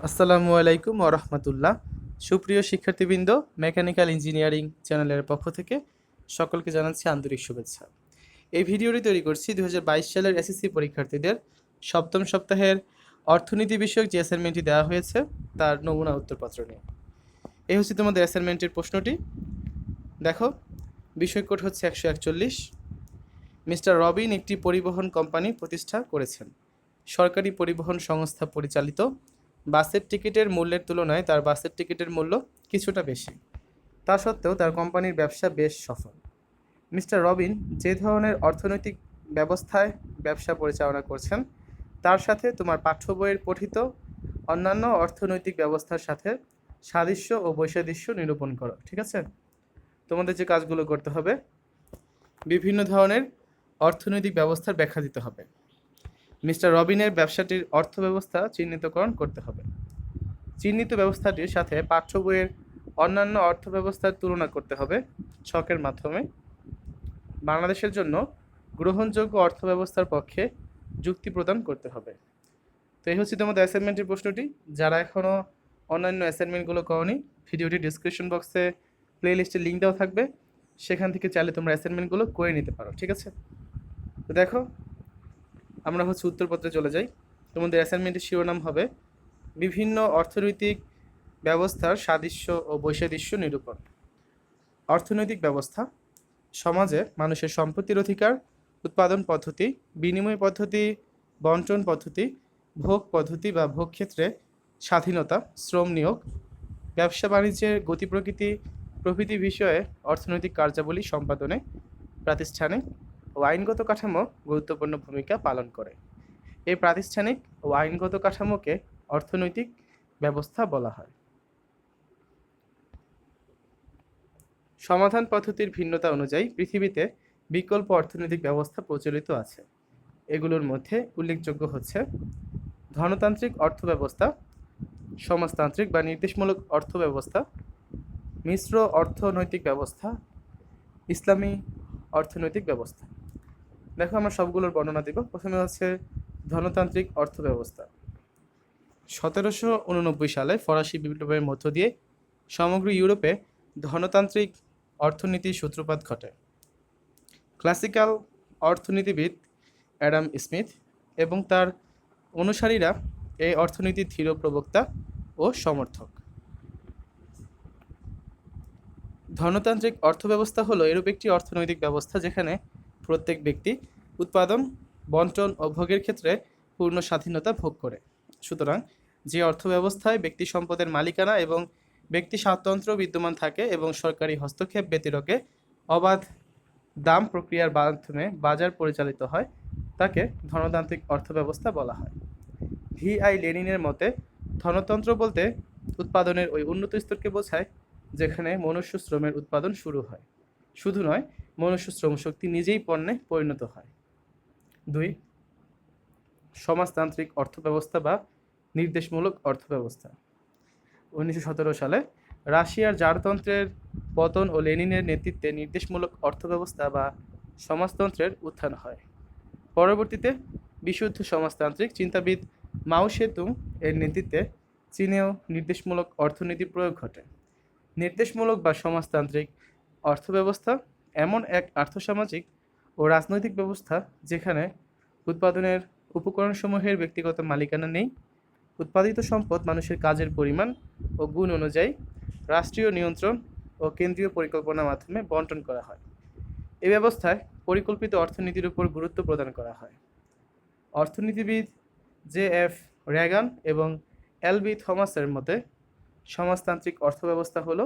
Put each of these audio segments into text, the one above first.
আসসালামু আলাইকুম ওরহমতুল্লাহ। সুপ্রিয় শিক্ষার্থীবৃন্দ, মেকানিক্যাল ইঞ্জিনিয়ারিং চ্যানেলের পক্ষ থেকে সকলকে জানাচ্ছি আন্তরিক শুভেচ্ছা। এই ভিডিওটি তৈরি করছি 2022 সালের এসএসসি পরীক্ষার্থীদের সপ্তম সপ্তাহের অর্থনীতি বিষয়ক যে অ্যাসাইনমেন্টটি দেওয়া হয়েছে তার নমুনা উত্তরপত্র নিয়ে। এই হচ্ছে তোমাদের অ্যাসাইনমেন্টের প্রশ্নটি। দেখো, বিষয় কোড হচ্ছে 141। মিস্টার রবিন একটি পরিবহন কোম্পানি প্রতিষ্ঠা করেছেন। সরকারি পরিবহন সংস্থা পরিচালিত বাসের টিকিটের মূল্যের তুলনায় তার বাসের টিকিটের মূল্য কিছুটা বেশি। তা সত্ত্বেও তার কোম্পানির ব্যবসা বেশ সফল। মিস্টার রবিন যে ধরনের অর্থনৈতিক ব্যবস্থায় ব্যবসা পরিচালনা করছেন তার সাথে তোমার পাঠ্য বইয়ের পঠিত অন্যান্য অর্থনৈতিক ব্যবস্থার সাথে সাদৃশ্য ও বৈসাদৃশ্য নিরূপণ করো। ঠিক আছে, তোমাদের যে কাজগুলো করতে হবে, বিভিন্ন ধরনের অর্থনৈতিক ব্যবস্থার ব্যাখ্যা দিতে হবে। মিস্টার রবিনের ব্যবসাটির অর্থব্যবস্থা চিহ্নিতকরণ করতে হবে। চিহ্নিত ব্যবস্থাটির সাথে পাঠ্য বইয়ের অন্যান্য অর্থব্যবস্থার তুলনা করতে হবে ছকের মাধ্যমে। বাংলাদেশের জন্য গ্রহণযোগ্য অর্থব্যবস্থার পক্ষে যুক্তি প্রদান করতে হবে। তো এই হচ্ছে তোমাদের অ্যাসাইনমেন্টের প্রশ্নটি। যারা এখনও অন্যান্য অ্যাসাইনমেন্টগুলো করনি, ভিডিওটি ডিসক্রিপশন বক্সে প্লে লিস্টের লিঙ্ক দেওয়া থাকবে, সেখান থেকে চাইলে তোমরা অ্যাসাইনমেন্টগুলো করে নিতে পারো। ঠিক আছে, তো দেখো, আমরা হচ্ছে উত্তরপত্রে চলে যাই। তোমাদের অ্যাসাইনমেন্টের শিরোনাম হবে বিভিন্ন অর্থনৈতিক ব্যবস্থার সাদৃশ্য ও বৈসাদৃশ্য নিরূপণ। অর্থনৈতিক ব্যবস্থা সমাজে মানুষের সম্পত্তির অধিকার, উৎপাদন পদ্ধতি, বিনিময় পদ্ধতি, বন্টন পদ্ধতি, ভোগ পদ্ধতি বা ভোগ ক্ষেত্রে স্বাধীনতা, শ্রম নিয়োগ, ব্যবসা বাণিজ্যের গতি প্রকৃতি প্রভৃতি বিষয়ে অর্থনৈতিক কার্যাবলী সম্পাদনে প্রাতিষ্ঠানিক ও আইনগত কাঠামো গুরুত্বপূর্ণ ভূমিকা পালন করে। এই প্রাতিষ্ঠানিক ও আইনগত কাঠামোকে অর্থনৈতিক ব্যবস্থা বলা হয়। সমাধান পদ্ধতির ভিন্নতা অনুযায়ী পৃথিবীতে বিকল্প অর্থনৈতিক ব্যবস্থা প্রচলিত আছে। এগুলোর মধ্যে উল্লেখযোগ্য হচ্ছে ধনতান্ত্রিক অর্থব্যবস্থা, সমাজতান্ত্রিক বা নির্দেশমূলক অর্থব্যবস্থা, মিশ্র অর্থনৈতিক ব্যবস্থা, ইসলামী অর্থনৈতিক ব্যবস্থা। দেখো, আমরা সবগুলোর বর্ণনা দিব। প্রথমে হচ্ছে ধনতান্ত্রিক অর্থব্যবস্থা। 1789 সালে ফরাসি বিপ্লবের মধ্য দিয়ে সমগ্র ইউরোপে ধনতান্ত্রিক অর্থনীতির সূত্রপাত ঘটে। ক্লাসিক্যাল অর্থনীতিবিদ অ্যাডাম স্মিথ এবং তার অনুসারীরা এই অর্থনীতির ধীর প্রবক্তা ও সমর্থক। ধনতান্ত্রিক অর্থব্যবস্থা হলো এরূপ একটি অর্থনৈতিক ব্যবস্থা যেখানে প্রত্যেক ব্যক্তি উৎপাদন, বন্টন ও ভোগের ক্ষেত্রে পূর্ণ স্বাধীনতা ভোগ করে। সুতরাং যে অর্থব্যবস্থায় ব্যক্তি সম্পদের মালিকানা এবং ব্যক্তি স্বাতন্ত্র্য বিদ্যমান থাকে এবং সরকারি হস্তক্ষেপ ব্যতিরেকে অবাধ দাম প্রক্রিয়ার মাধ্যমে বাজার পরিচালিত হয়, তাকে ধনতান্ত্রিক অর্থব্যবস্থা বলা হয়। ভি.আই. লেনিনের মতে ধনতন্ত্র বলতে উৎপাদনের ওই উন্নত স্তরকে বোঝায় যেখানে মনুষ্য শ্রমের উৎপাদন শুরু হয়। শুধু নয়, মনুষ্য শ্রমশক্তি নিজেই পণ্যে পরিণত হয়। 2. সমাজতান্ত্রিক অর্থব্যবস্থা বা নির্দেশমূলক অর্থব্যবস্থা। 1917 সালে রাশিয়ার জারতন্ত্রের পতন ও লেনিনের নেতৃত্বে নির্দেশমূলক অর্থব্যবস্থা বা সমাজতন্ত্রের উত্থান হয়। পরবর্তীতে বিশুদ্ধ সমাজতান্ত্রিক চিন্তাবিদ মাও সেতুং এর নেতৃত্বে চীনেও নির্দেশমূলক অর্থনীতি প্রয়োগ ঘটে। নির্দেশমূলক বা সমাজতান্ত্রিক অর্থব্যবস্থা এমন এক আর্থসামাজিক ও রাজনৈতিক ব্যবস্থা যেখানে উৎপাদনের উপকরণসমূহের ব্যক্তিগত মালিকানা নেই। উৎপাদিত সম্পদ মানুষের কাজের পরিমাণ ও গুণ অনুযায়ী রাষ্ট্রীয় নিয়ন্ত্রণ ও কেন্দ্রীয় পরিকল্পনার মাধ্যমে বণ্টন করা হয়। এই ব্যবস্থায় পরিকল্পিত অর্থনীতির উপর গুরুত্ব প্রদান করা হয়। অর্থনীতিবিদ জে.এফ. র্যাগান এবং এল.বি. থমাসের মতে সমাজতান্ত্রিক অর্থব্যবস্থা হলো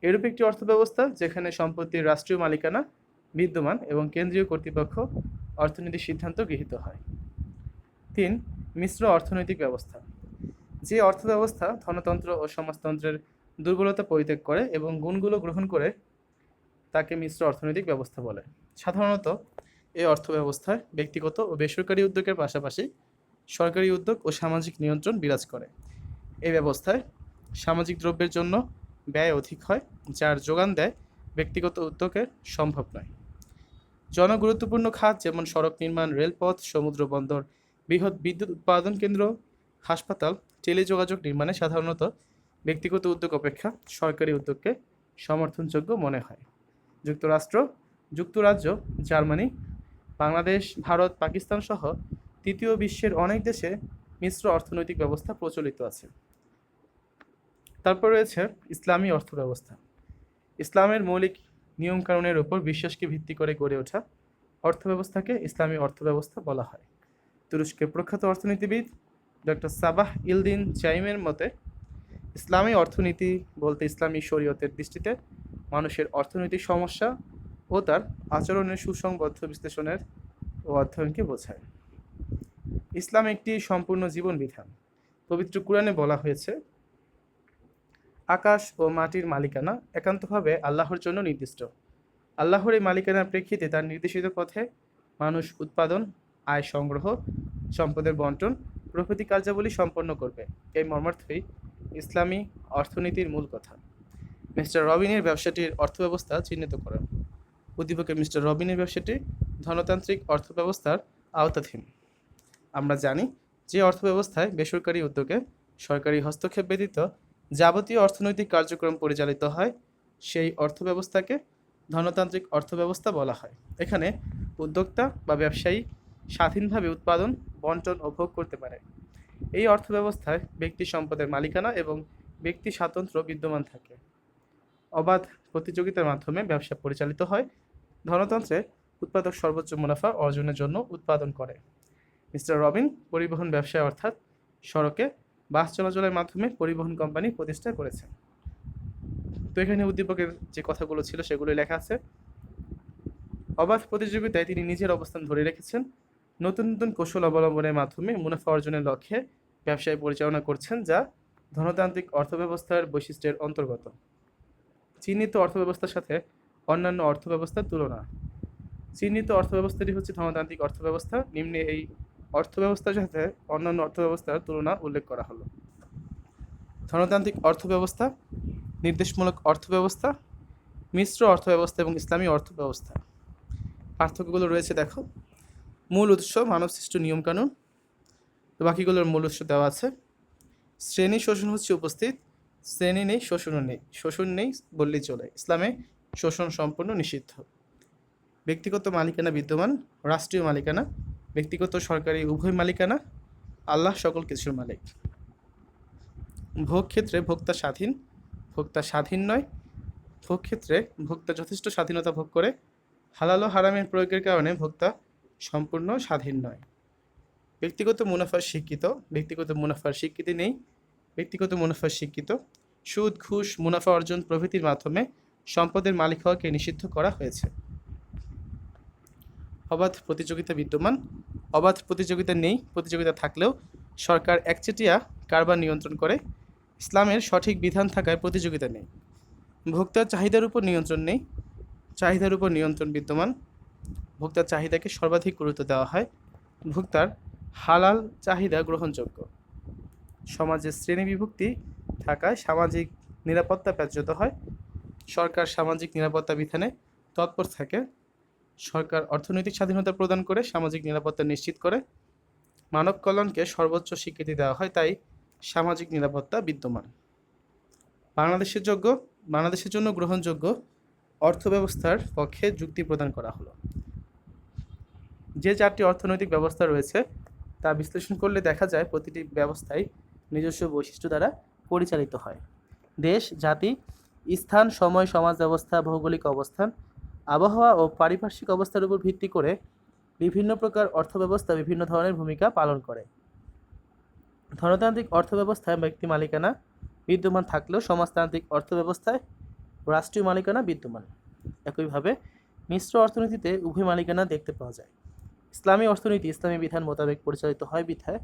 এরূপ একটি অর্থব্যবস্থা যেখানে সম্পত্তির রাষ্ট্রীয় মালিকানা বিদ্যমান এবং কেন্দ্রীয় কর্তৃপক্ষ অর্থনীতির সিদ্ধান্ত গৃহীত হয়। 3. মিশ্র অর্থনৈতিক ব্যবস্থা। যে অর্থব্যবস্থা ধনতন্ত্র ও সমাজতন্ত্রের দুর্বলতা পরিত্যাগ করে এবং গুণগুলো গ্রহণ করে তাকে মিশ্র অর্থনৈতিক ব্যবস্থা বলে। সাধারণত এই অর্থব্যবস্থায় ব্যক্তিগত ও বেসরকারি উদ্যোগের পাশাপাশি সরকারি উদ্যোগ ও সামাজিক নিয়ন্ত্রণ বিরাজ করে। এই ব্যবস্থায় সামাজিক দ্রব্যের জন্য ব্যয় অধিক হয়, যার যোগান দেয় ব্যক্তিগত উদ্যোগে সম্ভব নয়। জনগুরুত্বপূর্ণ খাত যেমন সড়ক নির্মাণ, রেলপথ, সমুদ্র বন্দর, বৃহৎ বিদ্যুৎ উৎপাদন কেন্দ্র, হাসপাতাল, টেলিযোগাযোগ নির্মাণে সাধারণত ব্যক্তিগত উদ্যোগ অপেক্ষা সরকারি উদ্যোগকে সমর্থনযোগ্য মনে হয়। যুক্তরাজ্য, জার্মানি, বাংলাদেশ, ভারত, পাকিস্তান সহ তৃতীয় বিশ্বের অনেক দেশে মিশ্র অর্থনৈতিক ব্যবস্থা প্রচলিত আছে। তারপর রয়েছে ইসলামী অর্থব্যবস্থা। ইসলামের মৌলিক নিয়মকানুনের উপর বিশ্বাসকে ভিত্তি করে গড়ে ওঠা অর্থব্যবস্থাকে ইসলামী অর্থব্যবস্থা বলা হয়। তুরস্কের প্রখ্যাত অর্থনীতিবিদ ডক্টর সাবাহ ইলদিন চাইমের মতে ইসলামী অর্থনীতি বলতে ইসলামী শরীয়তের দৃষ্টিতে মানুষের অর্থনৈতিক সমস্যা ও তার আচরণের সুসংবদ্ধ বিশ্লেষণের ও অধ্যয়নকে বোঝায়। ইসলাম একটি সম্পূর্ণ জীবন বিধান। পবিত্র কুরআনে বলা হয়েছে, আকাশ ও মাটির মালিকানা একান্তভাবে আল্লাহর জন্য নির্দিষ্ট। আল্লাহর এই মালিকানার প্রেক্ষিতে তার নির্দেশিত পথে মানুষ উৎপাদন, আয় সংগ্রহ, সম্পদের বন্টন প্রভৃতি কার্যাবলী সম্পন্ন করবে। এই মর্মার্থেই ইসলামী অর্থনীতির মূল কথা। মিস্টার রবিনের ব্যবসাটির অর্থব্যবস্থা চিহ্নিত করেন। উদ্দীপকে মিস্টার রবিনের ব্যবসাটি ধনতান্ত্রিক অর্থব্যবস্থার আওতাধীন। আমরা জানি যে অর্থব্যবস্থায় বেসরকারি উদ্যোগে সরকারি হস্তক্ষেপ ব্যতীত যাবতীয় অর্থনৈতিক কার্যক্রম পরিচালিত হয়, সেই অর্থব্যবস্থাকে ধনতান্ত্রিক অর্থব্যবস্থা বলা হয়। এখানে উদ্যোক্তা বা ব্যবসায়ী স্বাধীনভাবে উৎপাদন, বন্টন ও ভোগ করতে পারে। এই অর্থব্যবস্থায় ব্যক্তি সম্পদের মালিকানা এবং ব্যক্তি স্বাতন্ত্র্য বিদ্যমান থাকে। অবাধ প্রতিযোগিতার মাধ্যমে ব্যবসা পরিচালিত হয়। ধনতন্ত্রে উৎপাদক সর্বোচ্চ মুনাফা অর্জনের জন্য উৎপাদন করে। মিস্টার রবিন পরিবহন ব্যবসায় অর্থাৎ সড়কে বাস চলাচলের মাধ্যমে পরিবহন কোম্পানি প্রতিষ্ঠা করেছেন। তো এখানে উদ্দীপকের যে কথাগুলো ছিল সেগুলো লেখা আছে। অবাধ প্রতিযোগিতায় তিনি নিজের অবস্থান ধরে রেখেছেন। নতুন নতুন কৌশল অবলম্বনের মাধ্যমে মুনাফা অর্জনের লক্ষ্যে ব্যবসায় পরিচালনা করছেন, যা ধনতান্ত্রিক অর্থব্যবস্থার বৈশিষ্ট্যের অন্তর্গত। চিহ্নিত অর্থব্যবস্থার সাথে অন্যান্য অর্থব্যবস্থার তুলনা। চিহ্নিত অর্থব্যবস্থাটি হচ্ছে ধনতান্ত্রিক অর্থব্যবস্থা। নিম্নে এই অর্থব্যবস্থার সাথে অন্যান্য অর্থব্যবস্থার তুলনা উল্লেখ করা হলো। ধনতান্ত্রিক অর্থব্যবস্থা, নির্দেশমূলক অর্থব্যবস্থা, মিশ্র অর্থব্যবস্থা এবং ইসলামী অর্থব্যবস্থা। পার্থক্যগুলো রয়েছে দেখো। মূল উৎস মানবসৃষ্ট নিয়মকানুন, তো বাকিগুলোর মূল উৎস দেওয়া আছে। শ্রেণী শোষণ হচ্ছে উপস্থিত, শ্রেণী নেই, শোষণও নেই। শোষণ নেই বললেই চলে। ইসলামে শোষণ সম্পূর্ণ নিষিদ্ধ। ব্যক্তিগত মালিকানা বিদ্যমান, রাষ্ট্রীয় মালিকানা, ব্যক্তিগত সরকারি উভয় মালিকানা। আল্লাহ সকল কিছুর মালিক। ভোগ ক্ষেত্রে ভোক্তা স্বাধীন, ভোক্তা স্বাধীন নয়। ভোগ ক্ষেত্রে ভোক্তা যথেষ্ট স্বাধীনতা ভোগ করে। হালাল ও হারামের প্রয়োগের কারণে ভোক্তা সম্পূর্ণ স্বাধীন নয়। ব্যক্তিগত মুনাফার স্বীকৃত, ব্যক্তিগত মুনাফার স্বীকৃতি নেই। ব্যক্তিগত মুনাফার স্বীকৃত। সুদ, ঘুষ, মুনাফা অর্জন প্রভৃতির মাধ্যমে সম্পদের মালিক হওয়াকে নিষিদ্ধ করা হয়েছে। অবাধ প্রতিযোগিতা বিদ্যমান, অবাধ প্রতিযোগিতা নেই। প্রতিযোগিতা থাকলেও সরকার একচেটিয়া কারবার নিয়ন্ত্রণ করে। ইসলামের সঠিক বিধান থাকায় প্রতিযোগিতা নেই। ভোক্তার চাহিদার উপর নিয়ন্ত্রণ নেই, চাহিদার উপর নিয়ন্ত্রণ বিদ্যমান। ভোক্তার চাহিদাকে সর্বাধিক গুরুত্ব দেওয়া হয়। ভোক্তার হালাল চাহিদা গ্রহণযোগ্য। সমাজে শ্রেণী বিভক্তি থাকায় সামাজিক নিরাপত্তা ব্যাহত হয়। সরকার সামাজিক নিরাপত্তা বিধানে তৎপর থাকে। সরকার অর্থনৈতিক স্বাধীনতা প্রদান করে সামাজিক নিরাপত্তা নিশ্চিত করে। মানব কল্যাণকে সর্বোচ্চ স্বীকৃতি দেওয়া হয়, তাই সামাজিক নিরাপত্তা বিদ্যমান। বাংলাদেশের জন্য গ্রহণযোগ্য অর্থব্যবস্থার পক্ষে যুক্তি প্রদান করা হলো। যে চারটি অর্থনৈতিক ব্যবস্থা রয়েছে তা বিশ্লেষণ করলে দেখা যায় প্রতিটি ব্যবস্থাই নিজস্ব বৈশিষ্ট্য দ্বারা পরিচালিত হয়। দেশ, জাতি, স্থান, সময়, সমাজ ব্যবস্থা, ভৌগোলিক অবস্থান, আবহাওয়া ও পারিপার্শ্বিক অবস্থার উপর ভিত্তি করে বিভিন্ন প্রকার অর্থব্যবস্থা বিভিন্ন ধরনের ভূমিকা পালন করে। ধনতান্ত্রিক অর্থব্যবস্থায় ব্যক্তি মালিকানা বিদ্যমান থাকলেও সমাজতান্ত্রিক অর্থব্যবস্থায় রাষ্ট্রীয় মালিকানা বিদ্যমান। একইভাবে মিশ্র অর্থনীতিতে উভয় মালিকানা দেখতে পাওয়া যায়। ইসলামী অর্থনীতি ইসলামী বিধান মোতাবেক পরিচালিত হয় বিধায়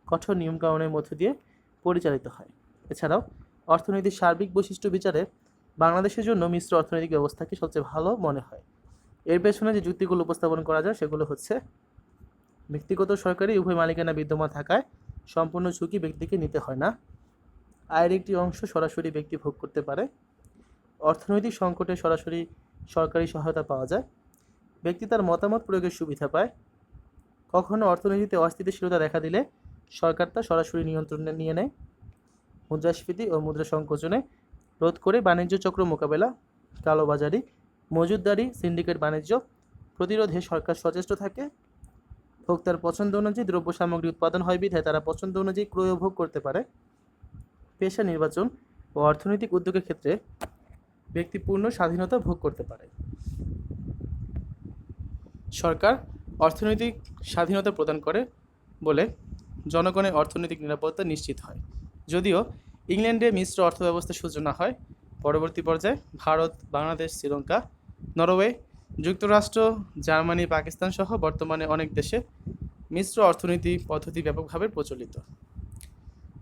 কঠোর নিয়মকানুনের মধ্য দিয়ে পরিচালিত হয়। এছাড়াও অর্থনীতির সার্বিক বৈশিষ্ট্য বিচারে বাংলাদেশের জন্য মিশ্র অর্থনৈতিক ব্যবস্থাকে সবচেয়ে ভালো মনে হয়। এর পেছনে যে যুক্তিগুলো উপস্থাপন করা যায় সেগুলো হচ্ছে, ব্যক্তিগত সরকারি উভয় মালিকানা বিদ্যমান থাকায় সম্পূর্ণ ঝুঁকি ব্যক্তিকে নিতে হয় না। আয়ের একটি অংশ সরাসরি ব্যক্তি ভোগ করতে পারে। অর্থনৈতিক সংকটে সরাসরি সরকারি সহায়তা পাওয়া যায়। ব্যক্তি তার মতামত প্রয়োগের সুবিধা পায়। কখনো অর্থনীতিতে অস্থিতিশীলতা দেখা দিলে সরকার তা সরাসরি নিয়ন্ত্রণে নিয়ে নেয়। মুদ্রাস্ফীতি ও মুদ্রা সংকোচনে রোধ করে বাণিজ্য চক্র মোকাবেলা, কালোবাজারি, মজুতদারি, সিন্ডিকেট বাণিজ্য প্রতিরোধে সরকার সচেষ্ট থাকে। ভোক্তার পছন্দ অনুযায়ী দ্রব্য সামগ্রী উৎপাদন হয় বিধায় তারা পছন্দ অনুযায়ী ক্রয় ও ভোগ করতে পারে। পেশা নির্বাচন ও অর্থনৈতিক উদ্যোগের ক্ষেত্রে ব্যক্তি পূর্ণ স্বাধীনতা ভোগ করতে পারে। সরকার অর্থনৈতিক স্বাধীনতা প্রদান করে বলে জনগণের অর্থনৈতিক নিরাপত্তা নিশ্চিত হয়। যদিও ইংল্যান্ডে মিশ্র অর্থব্যবস্থার সূচনা হয়, পরবর্তী পর্যায়ে ভারত, বাংলাদেশ, শ্রীলঙ্কা, নরওয়ে, যুক্তরাষ্ট্র, জার্মানি, পাকিস্তান সহ বর্তমানে অনেক দেশে মিশ্র অর্থনীতি পদ্ধতি ব্যাপকভাবে প্রচলিত।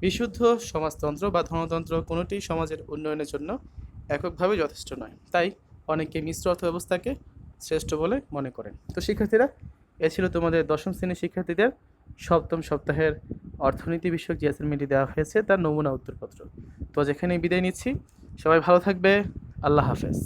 বিশুদ্ধ সমাজতন্ত্র বা ধনতন্ত্র কোনোটি সমাজের উন্নয়নের জন্য এককভাবে যথেষ্ট নয়, তাই অনেকে মিশ্র অর্থব্যবস্থাকে শ্রেষ্ঠ বলে মনে করেন। তো শিক্ষার্থীরা, এ ছিল তোমাদের দশম শ্রেণীর শিক্ষার্থীদের সপ্তম সপ্তাহের অর্থনীতি বিষয়ক যে অ্যাসাইনমেন্টটি দেওয়া হয়েছে তার নমুনা উত্তরপত্র। তো যেখানে বিদায় নিচ্ছি, সবাই ভালো থাকবে। আল্লাহ হাফেজ।